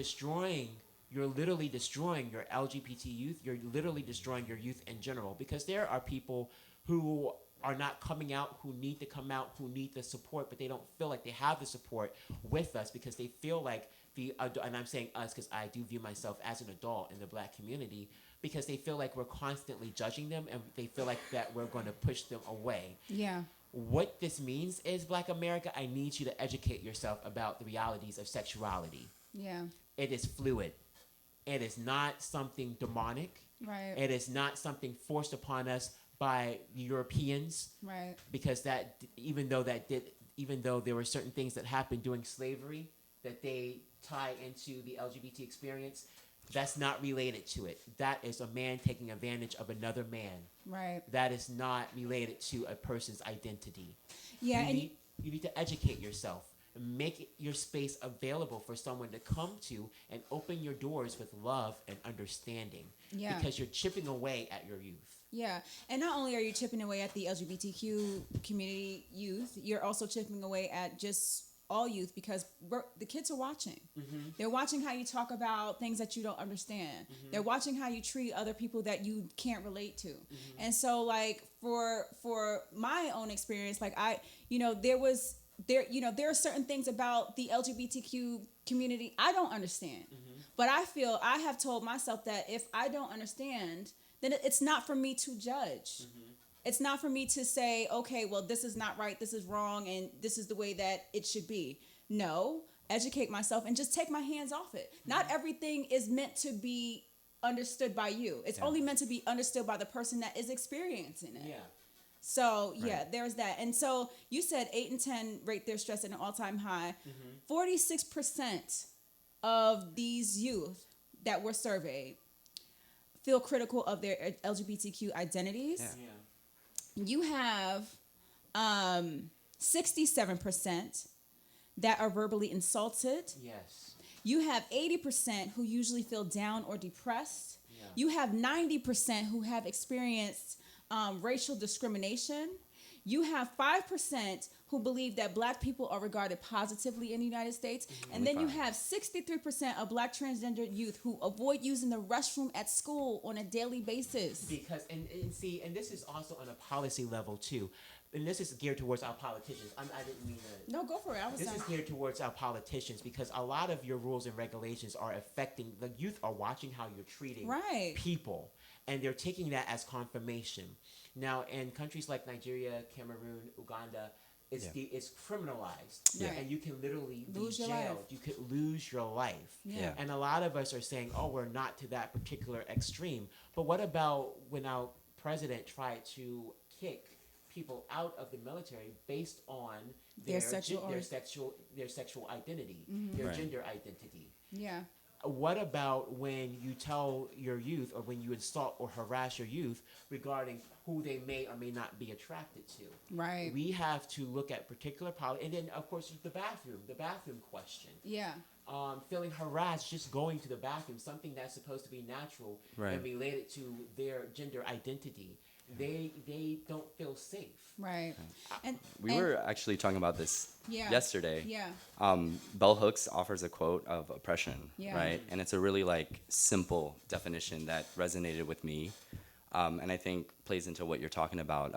literally destroying your LGBT youth. You're literally destroying your youth in general because there are people who are not coming out, who need to come out, who need the support, but they don't feel like they have the support with us because they feel like and I'm saying us because I do view myself as an adult in the Black community, because they feel like we're constantly judging them and they feel like that we're going to push them away. Yeah. What this means is, Black America, I need you to educate yourself about the realities of sexuality. Yeah. It is fluid. It is not something demonic. Right. It is not something forced upon us by Europeans. Right. Because even though there were certain things that happened during slavery that they tie into the LGBT experience, that's not related to it. That is a man taking advantage of another man. Right. That is not related to a person's identity. Yeah. You need to educate yourself. Make your space available for someone to come to and open your doors with love and understanding. Yeah. Because you're chipping away at your youth. Yeah. And not only are you chipping away at the LGBTQ community youth, you're also chipping away at just all youth, because the kids are watching. Mm-hmm. They're watching how you talk about things that you don't understand. Mm-hmm. They're watching how you treat other people that you can't relate to. Mm-hmm. And so, like, for my own experience, like there are certain things about the LGBTQ community I don't understand. Mm-hmm. But I feel I have told myself that if I don't understand, then it's not for me to judge. Mm-hmm. It's not for me to say, okay, well, this is not right, this is wrong, and this is the way that it should be. No, educate myself and just take my hands off it. Mm-hmm. Not everything is meant to be understood by you. It's only meant to be understood by the person that is experiencing it. Yeah. So, there's that. And so you said 8 and 10 rate their stress at an all-time high. Mm-hmm. 46% of these youth that were surveyed feel critical of their LGBTQ identities. Yeah. You have 67% that are verbally insulted. Yes. You have 80% who usually feel down or depressed. Yeah. You have 90% who have experienced racial discrimination. You have 5% who believe that Black people are regarded positively in the United States. Mm-hmm. And then you have 63% of Black transgender youth who avoid using the restroom at school on a daily basis. Because, and this is also on a policy level too. And this is geared towards our politicians. I didn't mean to. No, go for it. This is geared towards our politicians, because a lot of your rules and regulations are affecting, the youth are watching how you're treating people. And they're taking that as confirmation. Now, in countries like Nigeria, Cameroon, Uganda, it's criminalized. Yeah. And you can literally lose your life. You could lose your life. Yeah. And a lot of us are saying, oh, we're not to that particular extreme. But what about when our president tried to kick people out of the military based on their sexual identity, their gender identity? Yeah. What about when you tell your youth, or when you insult or harass your youth regarding who they may or may not be attracted to? Right. We have to look at particular policy. And then, of course, the bathroom question. Yeah. Feeling harassed just going to the bathroom, something that's supposed to be natural and related to their gender identity. they don't feel safe. Right. And We and- were actually talking about this Yeah. yesterday. Yeah. Bell Hooks offers a quote of oppression, Yeah. right? And it's a really like simple definition that resonated with me, and I think plays into what you're talking about.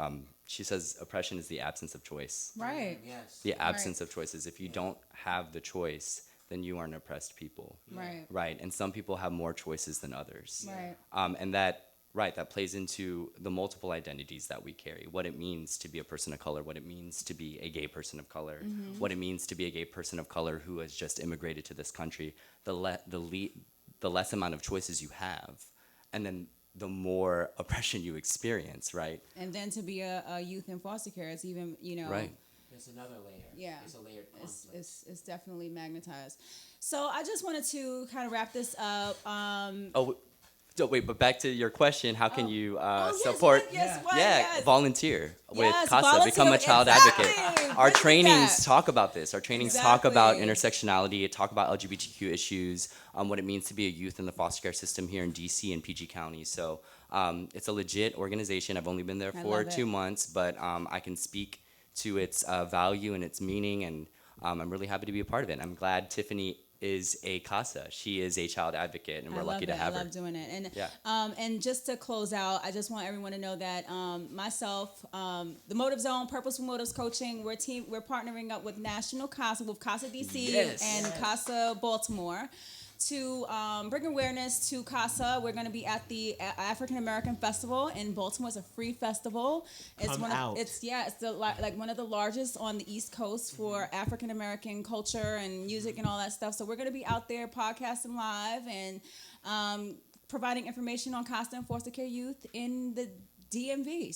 She says oppression is the absence of choice. Right. Yes. The absence of choices. If you don't have the choice, then you are an oppressed people, Right. right? And some people have more choices than others. Right. And that plays into the multiple identities that we carry, what it means to be a person of color, what it means to be a gay person of color, what it means to be a gay person of color who has just immigrated to this country, the less amount of choices you have, and then the more oppression you experience, right? And then to be a youth in foster care, it's even, Right. There's another layer. Yeah. It's a layered conflict. it's definitely magnetized. So I just wanted to kind of wrap this up. So wait, but back to your question, how can you Yes, support? yes, Yeah. what, Yeah, yes. volunteer with Yes, CASA, volunteer, become a child exactly. advocate. Our Bring it trainings back. talk about this. Our trainings talk about Exactly. intersectionality, talk about LGBTQ issues, what it means to be a youth in the foster care system here in DC and PG County. So it's a legit organization. I've only been there I for love it. 2 months, but I can speak to its value and its meaning, and I'm really happy to be a part of it. I'm glad Tiffany is a CASA. She is a child advocate, and we're lucky to have I her. love doing it. And Yeah. and just to close out, I just want everyone to know that myself, the Motive Zone, Purposeful Motives Coaching, we're partnering up with National CASA, with CASA DC Yes. and CASA Baltimore, to bring awareness to CASA. We're going to be at the African American Festival in Baltimore. It's a free festival. It's Come one out. of it's like one of the largest on the East Coast for African American culture and music and all that stuff. So we're going to be out there podcasting live and providing information on CASA and foster care youth in the DMV,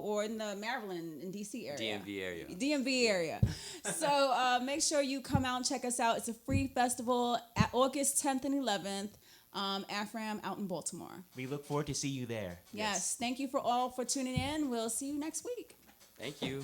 or in the Maryland and DC area. DMV area. So make sure you come out and check us out. It's a free festival at August 10th and 11th. AFRAM out in Baltimore. We look forward to see you there. Yes. Thank you for tuning in. We'll see you next week. Thank you.